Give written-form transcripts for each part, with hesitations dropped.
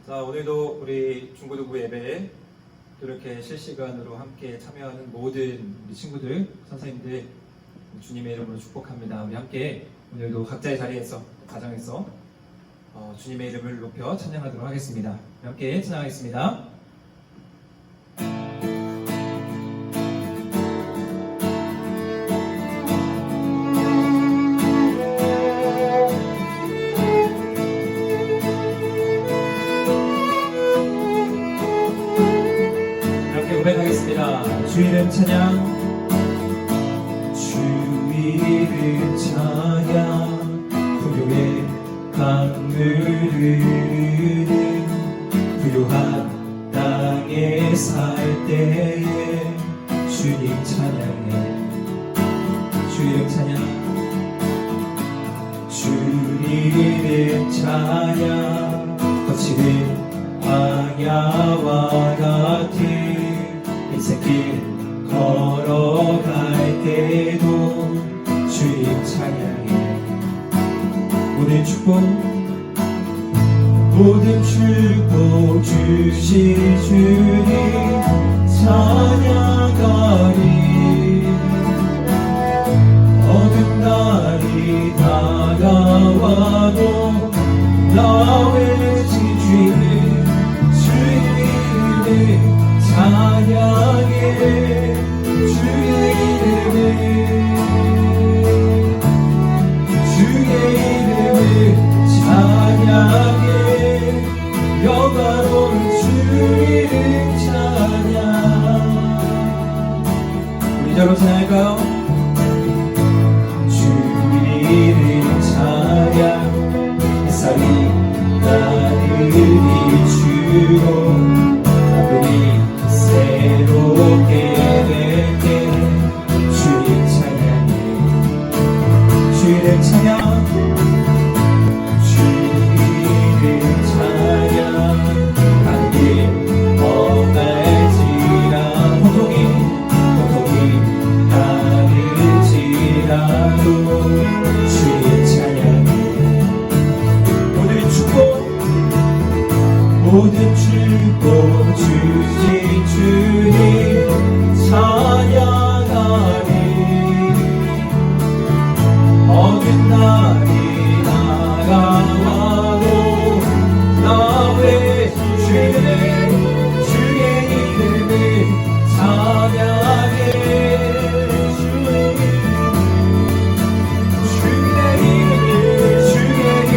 자, 오늘도 우리 중고등부 예배에 이렇게 실시간으로 함께 참여하는 모든 우리 친구들, 선생님들 주님의 이름으로 축복합니다. 우리 함께 오늘도 각자의 자리에서, 가정에서 주님의 이름을 높여 찬양하도록 하겠습니다. 함께 찬양하겠습니다. 고백하겠습니다. 주 이름 찬양, 주 이름 찬양, 부요의 강물 흐르는 부요한 땅에 살 때에 주님 찬양해. 주 이름 찬양, 주 이름 찬양, 거칠은 광야와 같은 인생길 걸어갈 때도 주님 찬양해. 모든 축복 주신 주님 찬양하리. 어두운 날이 다가와도 나 외친 주님, 주의 이름을 찬양해. 주의 이름을 찬양해. 영광로운 주 이름 찬양. 우리 저로 찬양할까요? 주 이름 찬양, 햇살이 나르니 주로 하늘이 새롭게 될 때 주님 찬양해. 주 이름 찬양, 주 이름 찬양. 하늘이 험할지라 고통이 많을지라도 주님 찬양해. 모든 축복 주신 주님 찬양하리. 어두운 날이 다가와도 나 외치네. 주의 이름을 찬양해. 주의 이름을 찬양해.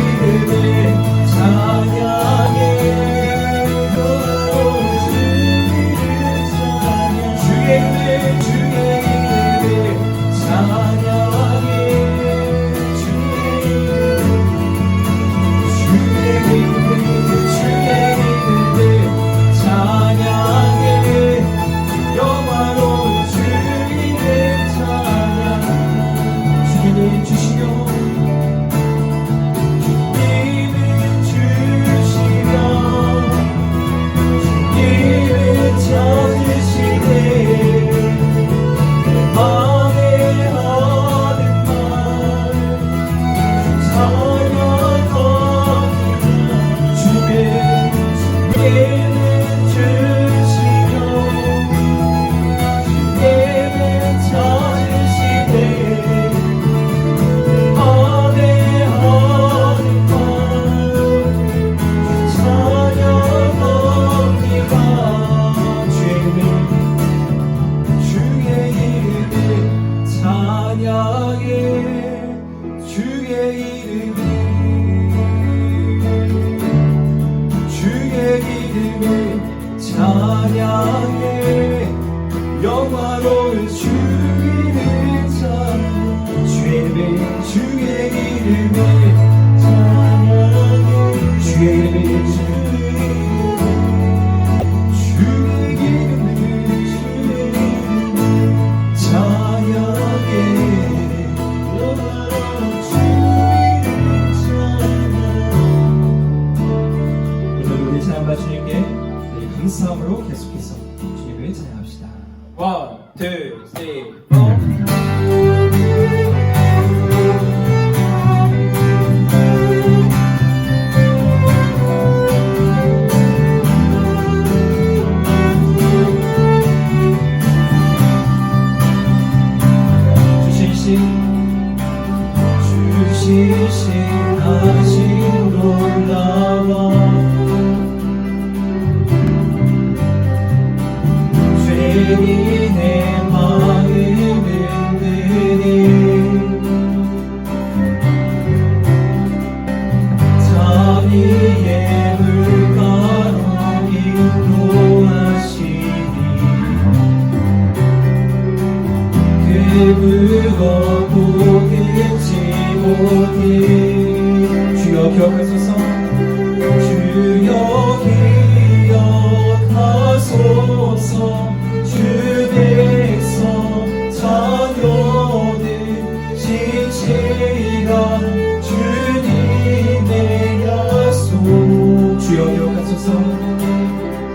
찬양해. 영화로운 주 이름 찬양. 주의 이름을 찬양해. 주의 이름을 찬양해. 영화로운 주 이름 찬양. 오늘 우리 찬양받 주님께 감사함으로 계속해서 주님을 찬양합시다. 1, 2, 3, 4.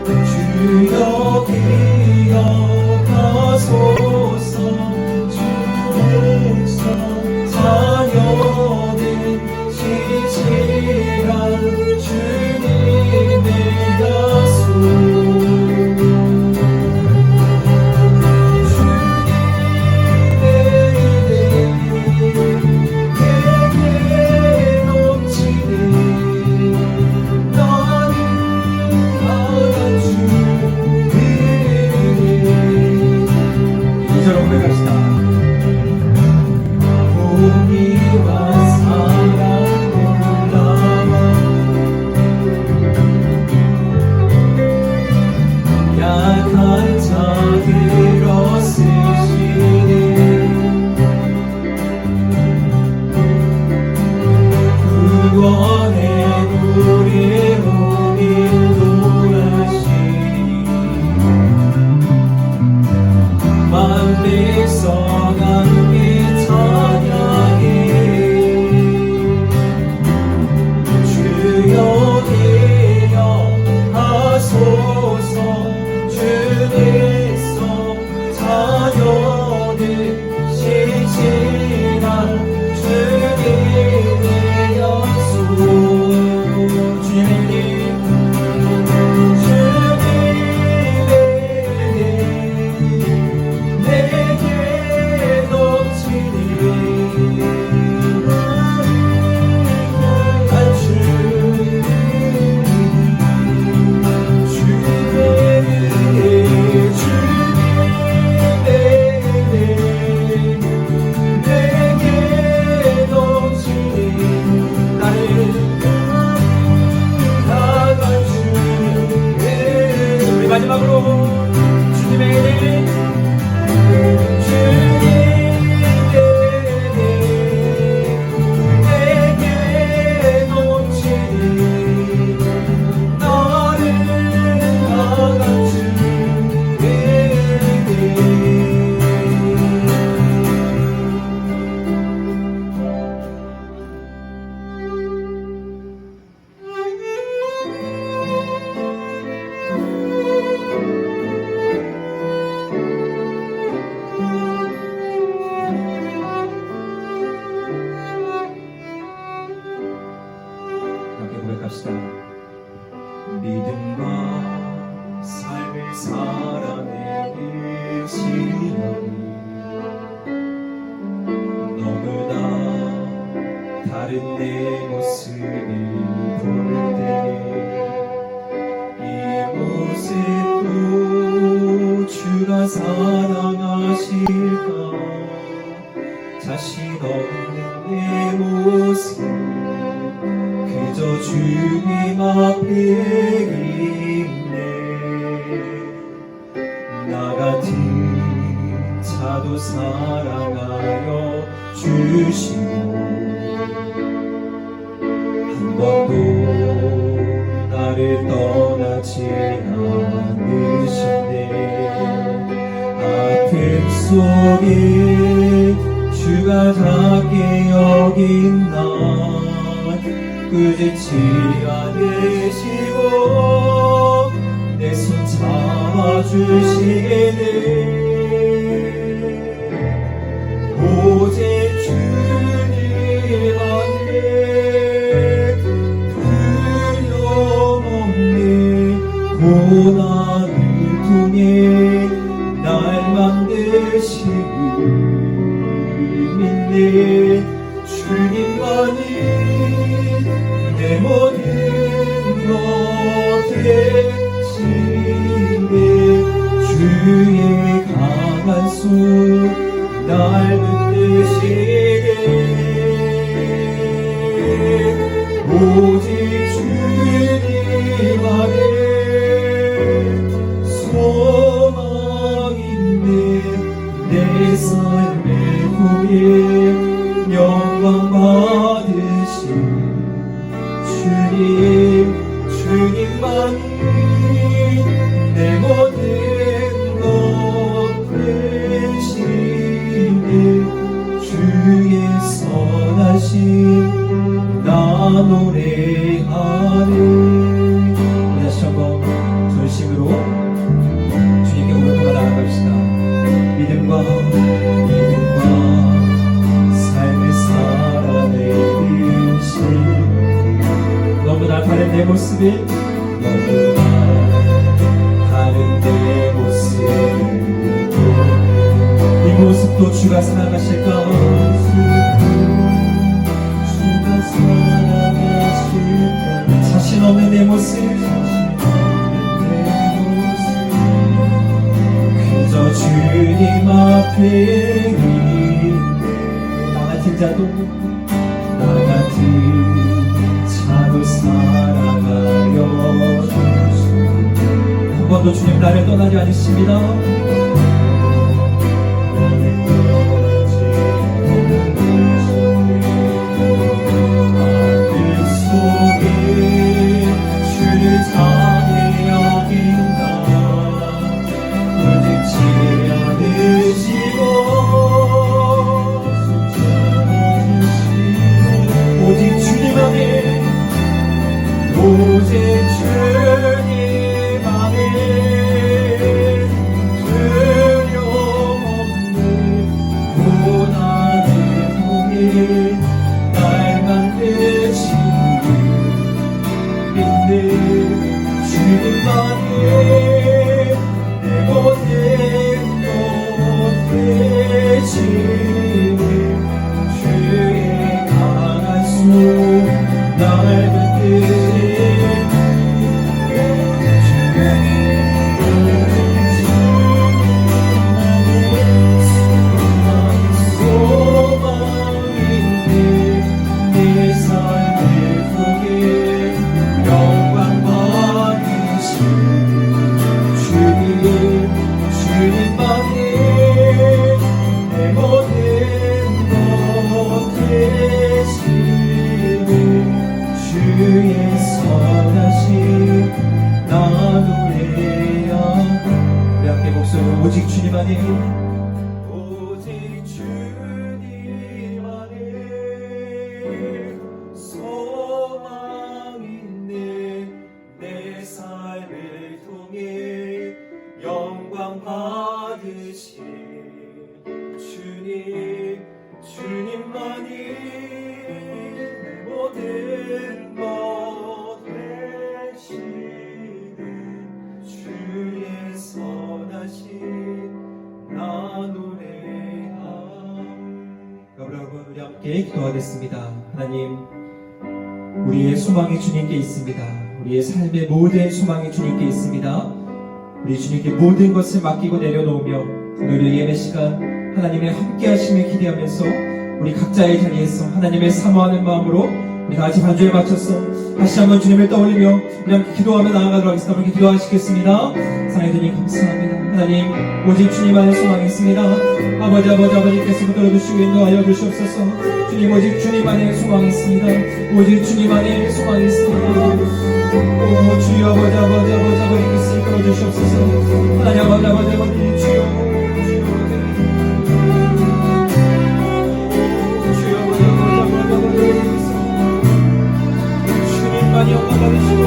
주여 기억하소서. 주 백성 자녀된 시시한 주님의 약속. 믿음과 삶을 살아내는 시간이 너무나 다른 내 모습을 볼 때 이 모습도 주가 사랑하실까. 자신 없는 내 모습 그저 주님 앞에 있네. 나 같은 자도 사랑하여 주시고 한 번도 나를 떠나지 않으신대. 아픔 속에 주가 작게 여긴 나 꾸짖지 않으시고 내 손 잡아주시네. 오직 주님만의 두려움없는 고난을 통해 날 만드시는 믿네. 주님만이 내 모든 것 대신에 주의 강한 손 날 붙드시네. 오직 주님 안에 소망있네. 내 삶의 통해 영광 받으신 주님만이 내 모든 것 되시네. 주의 선하심 나 노래하네. 다시 한번 또 주가 살아가실까? 자신 없는 내 모습, 그저 주님 앞에 있네. 나 같은 자도 살아가려. 한 번도 주님 나를 떠나지 않으십니다. 오직 주님 안에, 오직 주님 안에 소망 있네. 내 삶을 통해 영광 받으실 주님만이 내 모든 것 되시는 주의 선하신 여러분, 우리 함께 기도하겠습니다. 하나님, 우리의 소망이 주님께 있습니다. 우리의 삶의 모든 소망이 주님께 있습니다. 우리 주님께 모든 것을 맡기고 내려놓으며 오늘 예배 시간 하나님의 함께 하심을 기대하면서 우리 각자의 자리에서 하나님을 사모하는 마음으로 우리 다같이 반주에 맞춰서 다시 한번 주님을 떠올리며 우리 함께 기도하며 나아가도록 하겠습니다. 함께 기도하시겠습니다. 사랑해 주님 감사합니다. 하나님, 오직 주님 안에 소망이 있습니다. 아버지께서 붙들어주시고 인도하여 주시옵소서. 주님, 오직 주님 안에 소망이 있습니다. 오직 주님 안에 소망이 있습니다. 오 주여 아버지께서 이끌어 주시옵소서. 하나님 아버지 주여 주님만이 영광 받으시고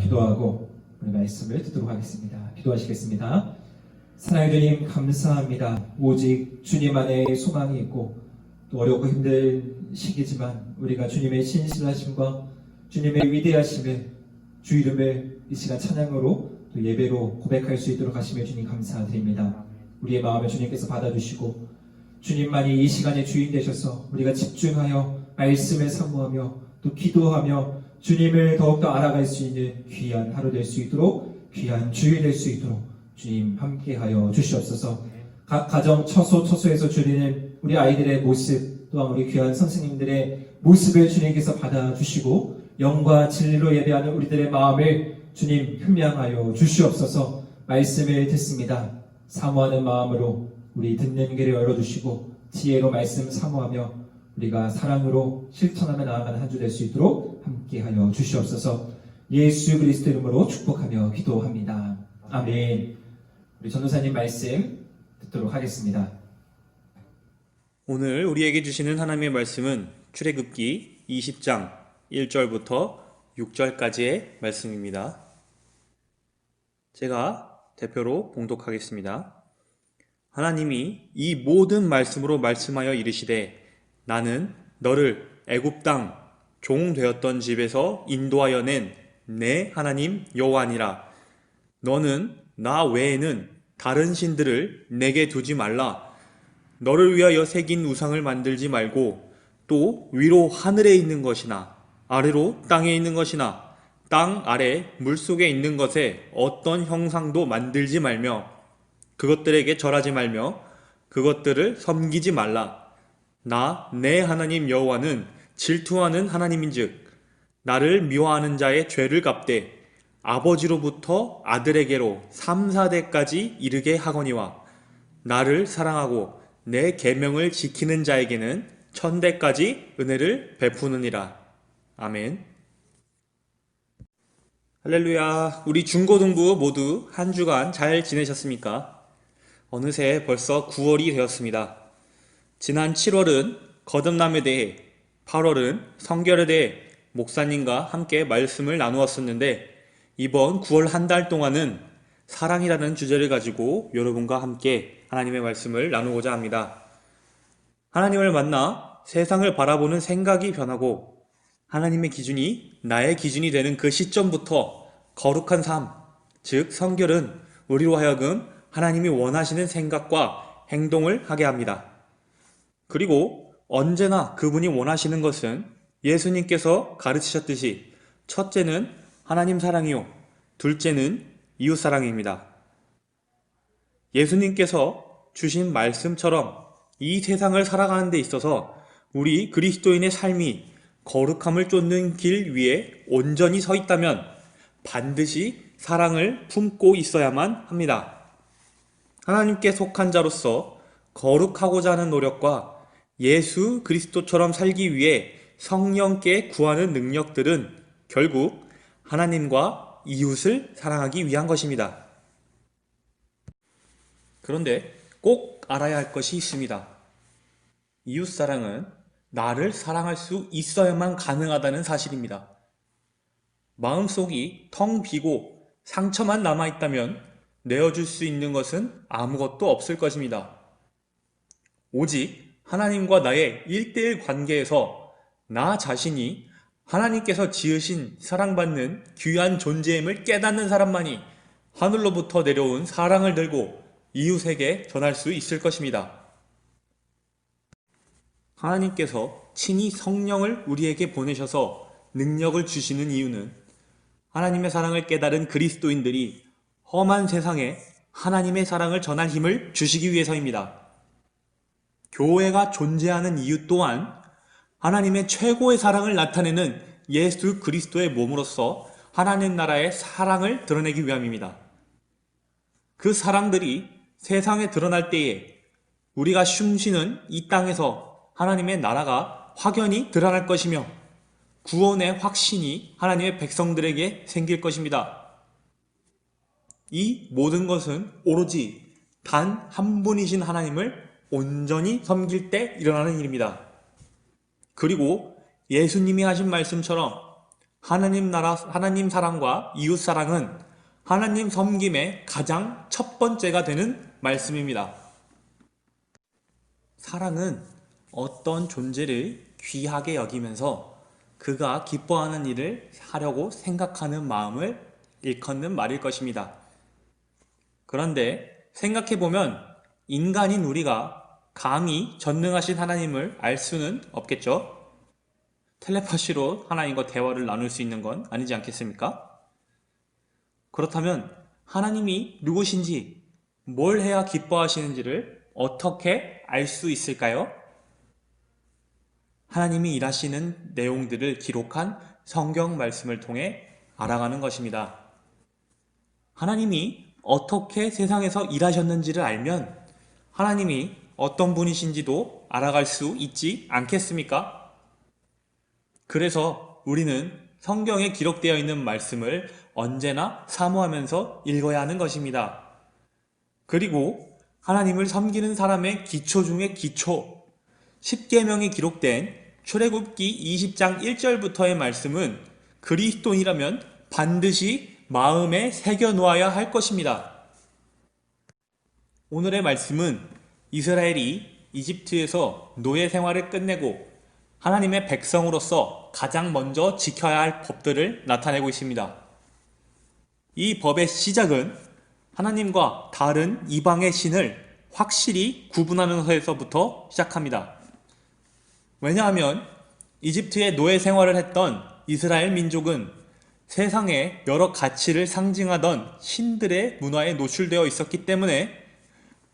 기도하고 우리 말씀을 듣도록 하겠습니다. 기도하시겠습니다. 사랑의 주님 감사합니다. 오직 주님 안에 소망이 있고 또 어렵고 힘든 시기지만 우리가 주님의 신실하심과 주님의 위대하심을 주 이름을 이 시간 찬양으로 또 예배로 고백할 수 있도록 하시며 주님 감사드립니다. 우리의 마음을 주님께서 받아주시고 주님만이 이 시간의 주인 되셔서 우리가 집중하여 말씀을 사모하며 또 기도하며 주님을 더욱더 알아갈 수 있는 귀한 하루 될 수 있도록 귀한 주일 될 수 있도록 주님 함께하여 주시옵소서. 각 가정 처소에서 주리는 우리 아이들의 모습 또한 우리 귀한 선생님들의 모습을 주님께서 받아주시고 영과 진리로 예배하는 우리들의 마음을 주님 흠양하여 주시옵소서. 말씀을 듣습니다. 사모하는 마음으로 우리 듣는 귀를 열어주시고 지혜로 말씀 사모하며 우리가 사랑으로 실천하며 나아가는 한 주 될 수 있도록 함께하여 주시옵소서. 예수 그리스도 이름으로 축복하며 기도합니다. 아멘. 우리 전도사님 말씀 듣도록 하겠습니다. 오늘 우리에게 주시는 하나님의 말씀은 출애굽기 20장 1절부터 6절까지의 말씀입니다. 제가 대표로 봉독하겠습니다. 하나님이 이 모든 말씀으로 말씀하여 이르시되 나는 너를 애굽 땅 종 되었던 집에서 인도하여 낸 내 하나님 여호와니라. 너는 나 외에는 다른 신들을 내게 두지 말라. 너를 위하여 새긴 우상을 만들지 말고 또 위로 하늘에 있는 것이나 아래로 땅에 있는 것이나 땅 아래 물속에 있는 것에 어떤 형상도 만들지 말며 그것들에게 절하지 말며 그것들을 섬기지 말라. 나 내 하나님 여호와는 질투하는 하나님인즉 나를 미워하는 자의 죄를 갚되 아버지로부터 아들에게로 3, 4대까지 이르게 하거니와 나를 사랑하고 내 계명을 지키는 자에게는 1000대까지 은혜를 베푸느니라. 아멘. 할렐루야. 우리 중고등부 모두 한 주간 잘 지내셨습니까? 어느새 벌써 9월이 되었습니다. 지난 7월은 거듭남에 대해, 8월은 성결에 대해 목사님과 함께 말씀을 나누었었는데 이번 9월 한 달 동안은 사랑이라는 주제를 가지고 여러분과 함께 하나님의 말씀을 나누고자 합니다. 하나님을 만나 세상을 바라보는 생각이 변하고 하나님의 기준이 나의 기준이 되는 그 시점부터 거룩한 삶, 즉 성결은 우리로 하여금 하나님이 원하시는 생각과 행동을 하게 합니다. 그리고 언제나 그분이 원하시는 것은 예수님께서 가르치셨듯이 첫째는 하나님 사랑이요, 둘째는 이웃 사랑입니다. 예수님께서 주신 말씀처럼 이 세상을 살아가는 데 있어서 우리 그리스도인의 삶이 거룩함을 쫓는 길 위에 온전히 서 있다면 반드시 사랑을 품고 있어야만 합니다. 하나님께 속한 자로서 거룩하고자 하는 노력과 예수 그리스도처럼 살기 위해 성령께 구하는 능력들은 결국 하나님과 이웃을 사랑하기 위한 것입니다. 그런데 꼭 알아야 할 것이 있습니다. 이웃 사랑은 나를 사랑할 수 있어야만 가능하다는 사실입니다. 마음속이 텅 비고 상처만 남아있다면 내어줄 수 있는 것은 아무것도 없을 것입니다. 오직 하나님과 나의 1:1 관계에서 나 자신이 하나님께서 지으신 사랑받는 귀한 존재임을 깨닫는 사람만이 하늘로부터 내려온 사랑을 들고 이웃에게 전할 수 있을 것입니다. 하나님께서 친히 성령을 우리에게 보내셔서 능력을 주시는 이유는 하나님의 사랑을 깨달은 그리스도인들이 험한 세상에 하나님의 사랑을 전할 힘을 주시기 위해서입니다. 교회가 존재하는 이유 또한 하나님의 최고의 사랑을 나타내는 예수 그리스도의 몸으로서 하나님 나라의 사랑을 드러내기 위함입니다. 그 사랑들이 세상에 드러날 때에 우리가 숨쉬는 이 땅에서 하나님의 나라가 확연히 드러날 것이며 구원의 확신이 하나님의 백성들에게 생길 것입니다. 이 모든 것은 오로지 단 한 분이신 하나님을 온전히 섬길 때 일어나는 일입니다. 그리고 예수님이 하신 말씀처럼 하나님 나라, 하나님 사랑과 이웃 사랑은 하나님 섬김의 가장 첫 번째가 되는 말씀입니다. 사랑은 어떤 존재를 귀하게 여기면서 그가 기뻐하는 일을 하려고 생각하는 마음을 일컫는 말일 것입니다. 그런데 생각해보면 인간인 우리가 감히 전능하신 하나님을 알 수는 없겠죠? 텔레파시로 하나님과 대화를 나눌 수 있는 건 아니지 않겠습니까? 그렇다면 하나님이 누구신지, 뭘 해야 기뻐하시는지를 어떻게 알 수 있을까요? 하나님이 일하시는 내용들을 기록한 성경 말씀을 통해 알아가는 것입니다. 하나님이 어떻게 세상에서 일하셨는지를 알면 하나님이 어떤 분이신지도 알아갈 수 있지 않겠습니까? 그래서 우리는 성경에 기록되어 있는 말씀을 언제나 사모하면서 읽어야 하는 것입니다. 그리고 하나님을 섬기는 사람의 기초 중에 기초, 십계명이 기록된 출애굽기 20장 1절부터의 말씀은 그리스도인이라면 반드시 마음에 새겨 놓아야 할 것입니다. 오늘의 말씀은 이스라엘이 이집트에서 노예 생활을 끝내고 하나님의 백성으로서 가장 먼저 지켜야 할 법들을 나타내고 있습니다. 이 법의 시작은 하나님과 다른 이방의 신을 확실히 구분하는 것에서부터 시작합니다. 왜냐하면 이집트의 노예 생활을 했던 이스라엘 민족은 세상의 여러 가치를 상징하던 신들의 문화에 노출되어 있었기 때문에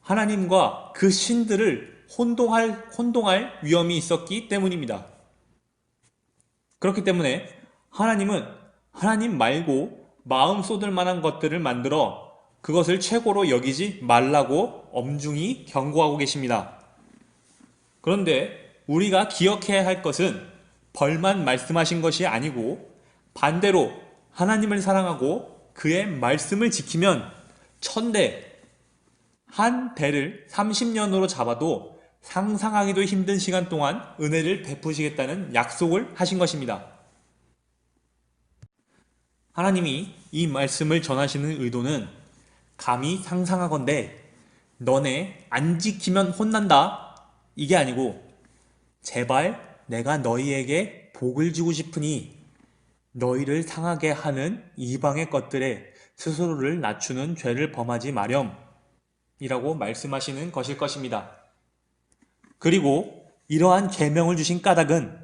하나님과 그 신들을 혼동할 위험이 있었기 때문입니다. 그렇기 때문에 하나님은 하나님 말고 마음 쏟을 만한 것들을 만들어 그것을 최고로 여기지 말라고 엄중히 경고하고 계십니다. 그런데 우리가 기억해야 할 것은 벌만 말씀하신 것이 아니고 반대로 하나님을 사랑하고 그의 말씀을 지키면 천대, 한 대를 30년으로 잡아도 상상하기도 힘든 시간 동안 은혜를 베푸시겠다는 약속을 하신 것입니다. 하나님이 이 말씀을 전하시는 의도는 감히 상상하건대 너네 안 지키면 혼난다 이게 아니고 제발 내가 너희에게 복을 주고 싶으니 너희를 상하게 하는 이방의 것들에 스스로를 낮추는 죄를 범하지 마렴 이라고 말씀하시는 것일 것입니다. 그리고 이러한 계명을 주신 까닭은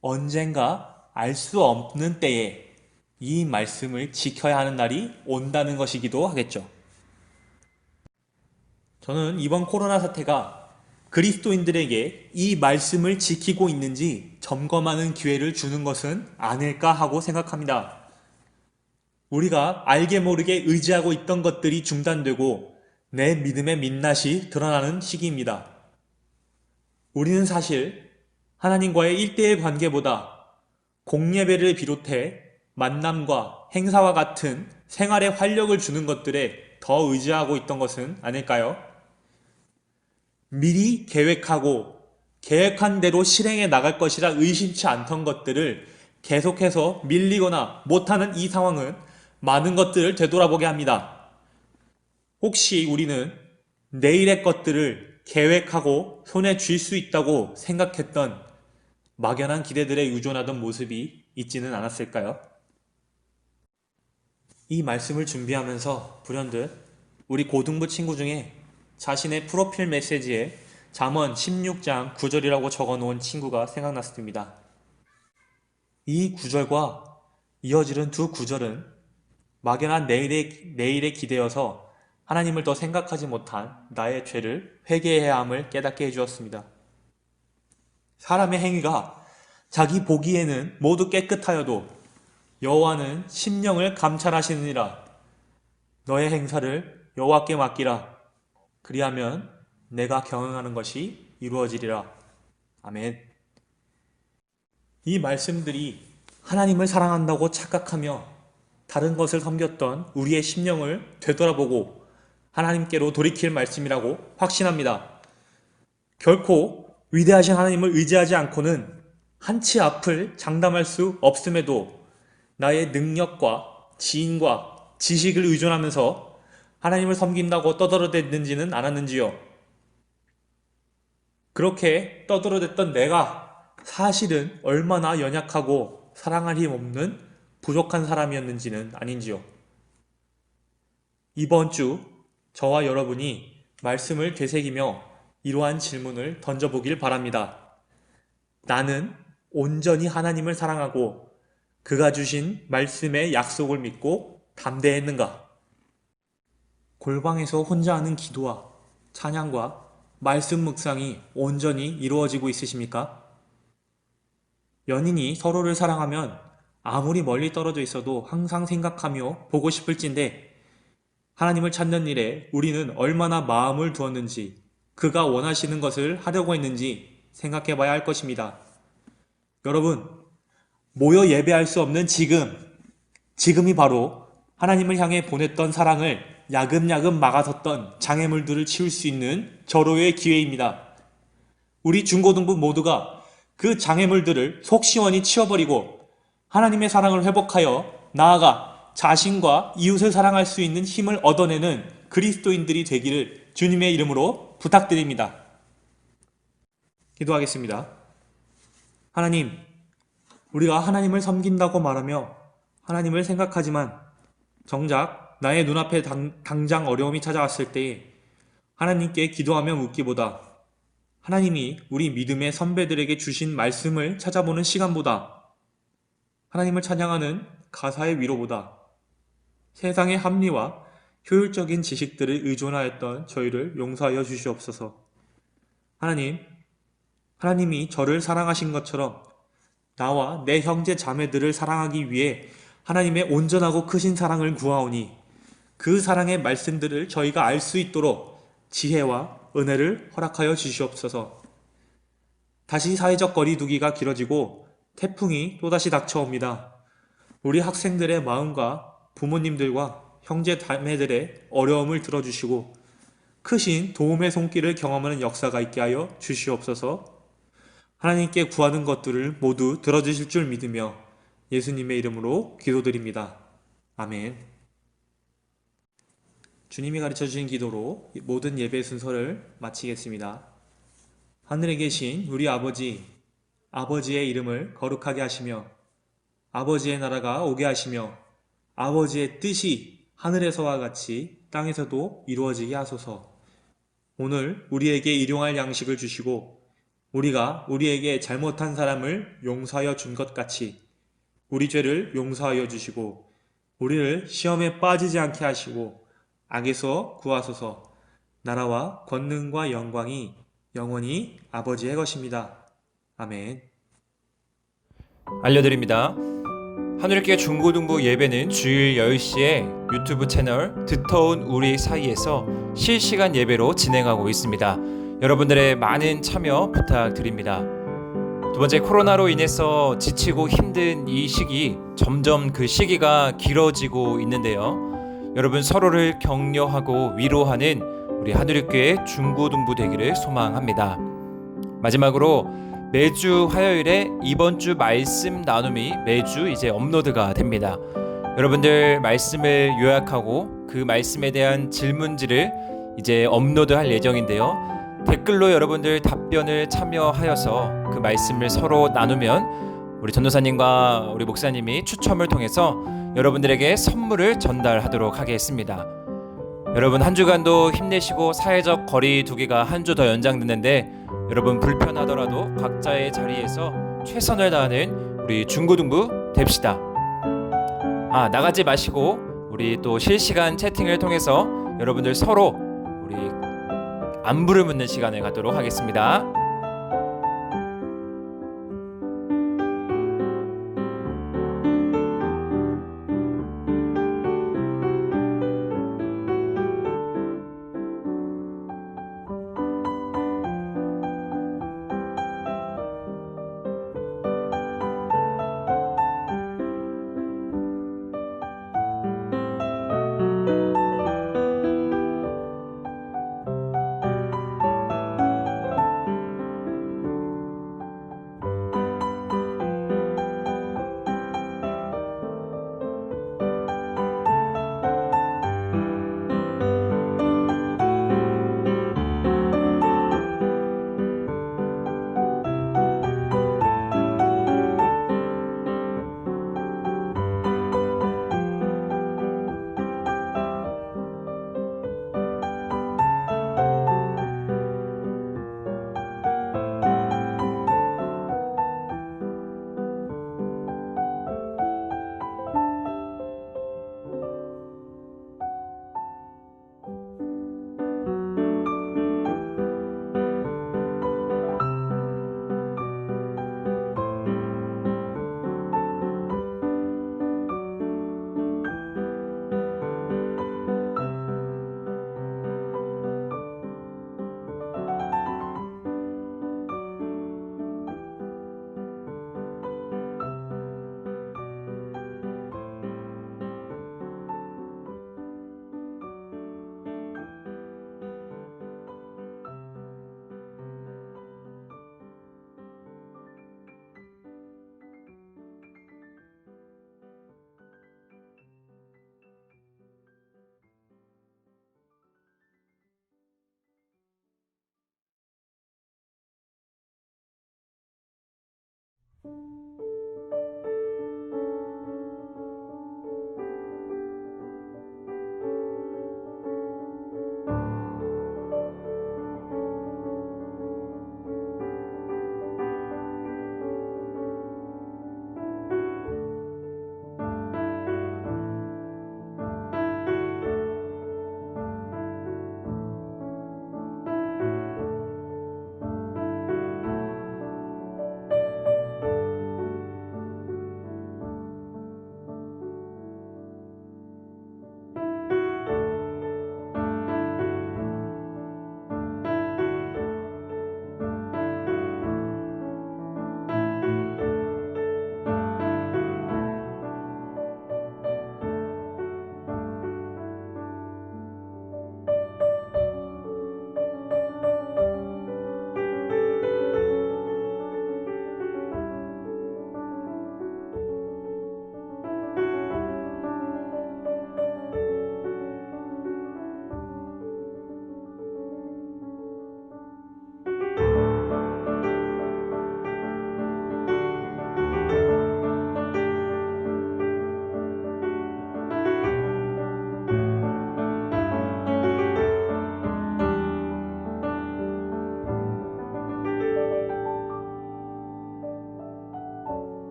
언젠가 알 수 없는 때에 이 말씀을 지켜야 하는 날이 온다는 것이기도 하겠죠. 저는 이번 코로나 사태가 그리스도인들에게 이 말씀을 지키고 있는지 점검하는 기회를 주는 것은 아닐까 하고 생각합니다. 우리가 알게 모르게 의지하고 있던 것들이 중단되고 내 믿음의 민낯이 드러나는 시기입니다. 우리는 사실 하나님과의 1대1 관계보다 공예배를 비롯해 만남과 행사와 같은 생활에 활력을 주는 것들에 더 의지하고 있던 것은 아닐까요? 미리 계획하고 계획한 대로 실행해 나갈 것이라 의심치 않던 것들을 계속해서 밀리거나 못하는 이 상황은 많은 것들을 되돌아보게 합니다. 혹시 우리는 내일의 것들을 계획하고 손에 쥘 수 있다고 생각했던 막연한 기대들에 의존하던 모습이 있지는 않았을까요? 이 말씀을 준비하면서 불현듯 우리 고등부 친구 중에 자신의 프로필 메시지에 잠언 16장 9절이라고 적어놓은 친구가 생각났습니다. 이 구절과 이어지는 두 구절은 막연한 내일에 기대어서 하나님을 더 생각하지 못한 나의 죄를 회개해야 함을 깨닫게 해주었습니다. 사람의 행위가 자기 보기에는 모두 깨끗하여도 여호와는 심령을 감찰하시느니라. 너의 행사를 여호와께 맡기라. 그리하면 내가 경영하는 것이 이루어지리라. 아멘. 이 말씀들이 하나님을 사랑한다고 착각하며 다른 것을 섬겼던 우리의 심령을 되돌아보고 하나님께로 돌이킬 말씀이라고 확신합니다. 결코 위대하신 하나님을 의지하지 않고는 한치 앞을 장담할 수 없음에도 나의 능력과 지인과 지식을 의존하면서 하나님을 섬긴다고 떠들어댔는지는 않았는지요. 그렇게 떠들어댔던 내가 사실은 얼마나 연약하고 사랑할 힘 없는 부족한 사람이었는지는 아닌지요. 이번 주 저와 여러분이 말씀을 되새기며 이러한 질문을 던져보길 바랍니다. 나는 온전히 하나님을 사랑하고 그가 주신 말씀의 약속을 믿고 담대했는가? 골방에서 혼자 하는 기도와 찬양과 말씀 묵상이 온전히 이루어지고 있으십니까? 연인이 서로를 사랑하면 아무리 멀리 떨어져 있어도 항상 생각하며 보고 싶을진데 하나님을 찾는 일에 우리는 얼마나 마음을 두었는지, 그가 원하시는 것을 하려고 했는지 생각해 봐야 할 것입니다. 여러분, 모여 예배할 수 없는 지금이 바로 하나님을 향해 보냈던 사랑을 야금야금 막아섰던 장애물들을 치울 수 있는 절호의 기회입니다. 우리 중고등부 모두가 그 장애물들을 속 시원히 치워버리고 하나님의 사랑을 회복하여 나아가 자신과 이웃을 사랑할 수 있는 힘을 얻어내는 그리스도인들이 되기를 주님의 이름으로 부탁드립니다. 기도하겠습니다. 하나님, 우리가 하나님을 섬긴다고 말하며 하나님을 생각하지만 정작 나의 눈앞에 당장 어려움이 찾아왔을 때에 하나님께 기도하며 묻기보다 하나님이 우리 믿음의 선배들에게 주신 말씀을 찾아보는 시간보다 하나님을 찬양하는 가사의 위로보다 세상의 합리와 효율적인 지식들을 의존하였던 저희를 용서하여 주시옵소서. 하나님이 저를 사랑하신 것처럼 나와 내 형제 자매들을 사랑하기 위해 하나님의 온전하고 크신 사랑을 구하오니 그 사랑의 말씀들을 저희가 알 수 있도록 지혜와 은혜를 허락하여 주시옵소서. 다시 사회적 거리두기가 길어지고 태풍이 또다시 닥쳐옵니다. 우리 학생들의 마음과 부모님들과 형제 자매들의 어려움을 들어주시고 크신 도움의 손길을 경험하는 역사가 있게 하여 주시옵소서. 하나님께 구하는 것들을 모두 들어주실 줄 믿으며 예수님의 이름으로 기도드립니다. 아멘. 주님이 가르쳐 주신 기도로 모든 예배 순서를 마치겠습니다. 하늘에 계신 우리 아버지, 아버지의 이름을 거룩하게 하시며 아버지의 나라가 오게 하시며 아버지의 뜻이 하늘에서와 같이 땅에서도 이루어지게 하소서. 오늘 우리에게 일용할 양식을 주시고 우리가 우리에게 잘못한 사람을 용서하여 준 것 같이 우리 죄를 용서하여 주시고 우리를 시험에 빠지지 않게 하시고 악에서 구하소서. 나라와 권능과 영광이 영원히 아버지의 것입니다. 아멘. 알려드립니다. 하늘교회 중고등부 예배는 주일 10시에 유튜브 채널 듣터운 우리 사이에서 실시간 예배로 진행하고 있습니다. 여러분들의 많은 참여 부탁드립니다. 두 번째, 코로나로 인해서 지치고 힘든 이 시기, 점점 그 시기가 길어지고 있는데요. 여러분 서로를 격려하고 위로하는 우리 하늘교회 중고등부 되기를 소망합니다. 마지막으로 매주 화요일에 이번 주 말씀 나눔이 매주 이제 업로드가 됩니다. 여러분들 말씀을 요약하고 그 말씀에 대한 질문지를 이제 업로드할 예정인데요. 댓글로 여러분들 답변을 참여하여서 그 말씀을 서로 나누면 우리 전도사님과 우리 목사님이 추첨을 통해서 여러분들에게 선물을 전달하도록 하겠습니다. 여러분 한 주간도 힘내시고 사회적 거리 두기가 한 주 더 연장됐는데 여러분 불편하더라도 각자의 자리에서 최선을 다하는 우리 중고등부 됩시다. 나가지 마시고 우리 또 실시간 채팅을 통해서 여러분들 서로 우리 안부를 묻는 시간을 갖도록 하겠습니다.